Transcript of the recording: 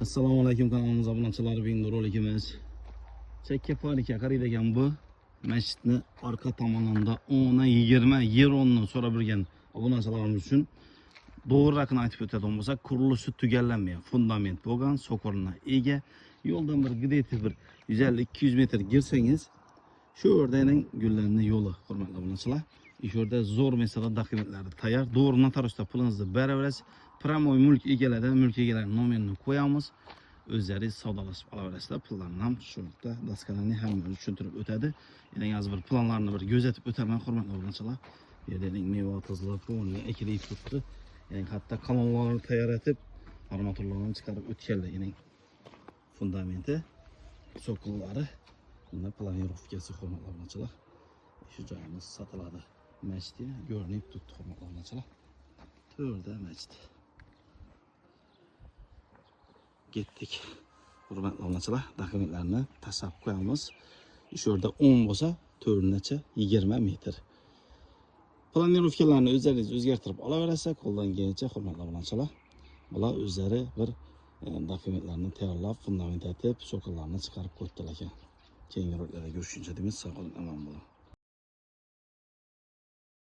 Assalomu alaykum, kanalımıza obunachilar, bugungi rolikimiz chekka parika qaraydi ekan. Bu masjidni orqa tomonida 10-20 yer o'rnini so'rab yurgan obunachilarimiz uchun to'g'riroqini aytib o'tadigan bo'lsak, qurilishi tugallanmagan fundament bo'lgan, so'qirna ega. Yo'ldan bir gideti bir 150-200 metr girsangiz, shu yerdaning gullarning yo'li, hurmatli obunachilar. Shu yerda zo'r mesela dokumentlari tayyor. Doğru notaryusda pulinizni beraverasiz. Pramoy mulk egalaridan mulk egalarining nomerini qo'yamiz. O'zlari savdolashib olaverasizlar. Pullarni ham shu yerda daskalarni hamma tushuntirib o'tadi. Yana hozir bir planlarni bir ko'zatib o'taman, hurmatli obunachilar. Bu yerda meva tozalab, o'rniga ekilib turibdi. Yani hatta kanallarni tayyor etib, armaturlarni chiqarib o'tganlar. Yani fundamenti, so'qillari, bunda planirovkasi, hurmatli obunachilar. Şu joyimiz sotiladi. Masjid ko'rinib turibdi, hurmatli obunachilar. To'rda masjid. Ketdik. Hurmatli obunachilar, dokumentlarni tashlab qo'yamiz. Shu yerda 10 bo'lsa, to'rnacha 20 metr. Planirovkalarni o'zlaringiz o'zgartirib olaverasiz, qo'ldan kelgancha, hurmatli obunachilar. Bular o'zlari bir dokumentlarni tayyorlab, fundament etib, so'qillarni chiqarib qo'ydilar ekan. Keyingi roliklarda görüşünce deymiz. Sağ olun, aman bo'lin.